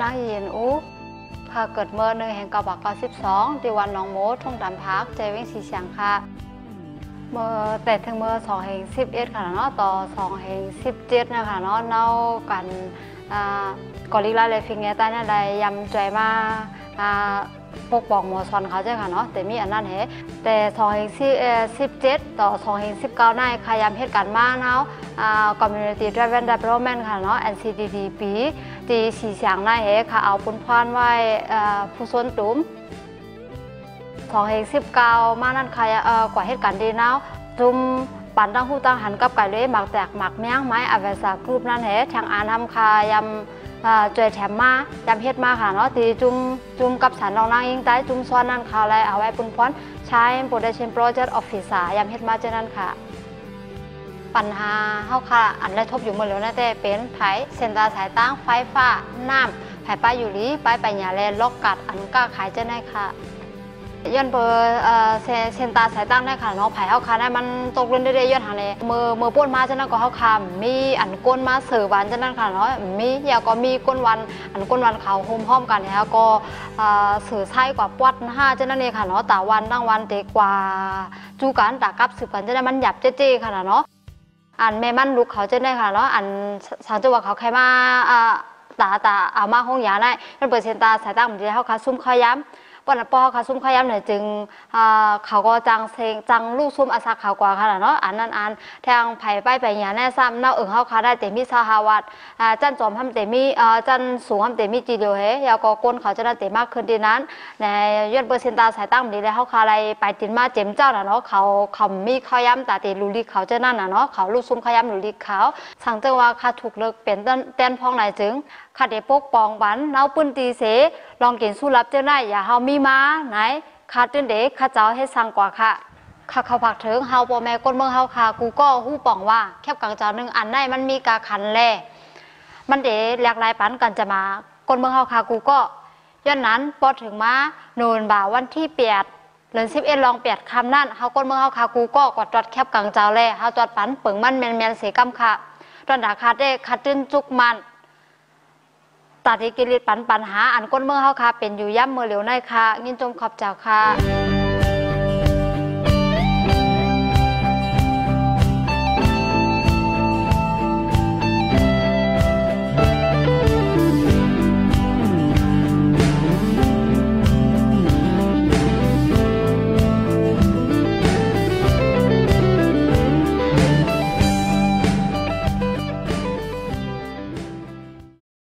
นางยินอูค่ะเกิดเมื่อ1 แห่ง1992ที่วันหนองโมทุ่งดำพักใจวิ่งสีเสียงค่ะเมื่อแต่ถึงเมื่อ2 แห่ง11ค่ะเนาะต่อ2 แห่ง17นะคะเนาะเนากันกอริลลาเลฟิงเงต้าเนี่ยได้ยำใจมาปกป้องหมอซอนเขาใช่ค่ะเนาะแต่มีอันนั้นเหรแต่2 แห่ง17ต่อ2 แห่ง19ได้ขยำเหตุการณ์มาเนาะCommunity Driven Development ค่ะเนาะ NCDDP ที่สีเสียงได้เหรค่ะเอาปุ่นพรไว้ผู้ส่วนตุ้ม2 แห่ง19มานั่นค่ะกว่าเหตุการณ์ดีเนาะจุ่มปั่นตั้งหูตั้งหันกับไก่เลยหมักแตกหมักเมี่ยงไม้อเวสากรุ๊ปนั่นเหรทางอ่านทำคายำจอยแถมมายำเฮ็ดมาค่ะเนาะตีจุ่มกับสันรองนางยิงใต้จุ่มซ้อนนั่นค่ะอะไรเอาไว้ปุ่นพรใช้โปรดักชั่นโปรเจกต์ออฟฟิศยำเฮ็ดมาเจนั่นค่ะปัญหาเฮาค่ะอันได้ทบอยู่เมื่อแล้วนะแต่เป็นไผเส้นตาสายตั้งไฟฟ้าน้ำไผป้าอยู่ลีไปหยาแลล็อกกัดอันก็ขายเจได้ค่ะย้อนเบอร์เซนตาสายตั้งได้ค่ะเนาะไผ่เฮาคาได้มันตกเล่นได้ย้อนทางนี้มือป้วนมาจังนั้นก็เฮาคามีอันก้นมาเสือวันจังนั้นค่ะเนาะมียาก็มีก้นวันอันก้นวันเขาโฮมพร้อมกันเนี่ยก็สื่อใช้กว่าปวัด5จังนั้นเองค่ะเนาะตาวันตั้งวันเตกว่าจูกันตากับสืบกันจังนั้นมันหยับเจ๊ๆค่ะเนาะอันแม่มันลูกเขาจังได้ค่ะเนาะอันสาวจังหวัดเขาใครมาตาเอามาห้องยาได้มันเปิดเซนตาสายตั้งเหมือนที่เฮาคาซุ่มเขาย้ำปนปอค่ะซุ่มขย้ำเนี่ยจึงเขาก็จังลูกซุ่มอาสาขาวกว่าค่ะเนาะอันนั้นทางไผ่ไปหยาแน่ซ้ำเน่าเขาคาได้แต่มีสหวัดจันจอมทำแต่มีจันสูงทำแต่มีจีเดียวเฮยาก็ก้นเขาจะได้แต่มากขึ้นดีนั้นในยอดเปอร์เซ็นต์ตาสายตั้งดีเลยเขาคาอะไรไปตินมาเจ็มเจ้าเนาะเขามีขย้ำแต่ตีลูลีเขาจะนั่นเนาะเขาลูกซุ่มขย้ำลูลีเขาสั่งเจ้าว่าคาถูกเลิกเป็นเต้นพองไหนจึงคาเดปกปองบันเน่าปืนตีเสลองกินสู้รับเจ้าได้อย่าเฮามีมาไหนคาตื่นเด็กข้าเจ้าให้สั่งกว่าค่ะข้าเขาผักถึงเฮาพ่อแม่ก้นเมืองเฮาค่ะกูก็หู้ป่องว่าแคบกลางเจ้านึงอันได้มันมีกาขันแลมันเด๋หลากหลายปันกันจะมาก้นเมืองเฮาค่ะกูก็ย้อนนั้นพอถึงมาโนนบ่าวันที่8 เดือน11ลอง8คำนั่นเฮาก้นเมืองเฮาค่ะกูก็กดจอดแคบกลางเจ้าแลเฮาจอดปันเปิงมันแมนเสกำค่ะตอนดาคาเด้คาตื่นจุกมันตัดที่กิริปัญหาอันก้นเมืองเฮาค่ะเป็นอยู่ย่ำเมื่อเหลียวในค่ะยินจมขอบเจ้าค่ะ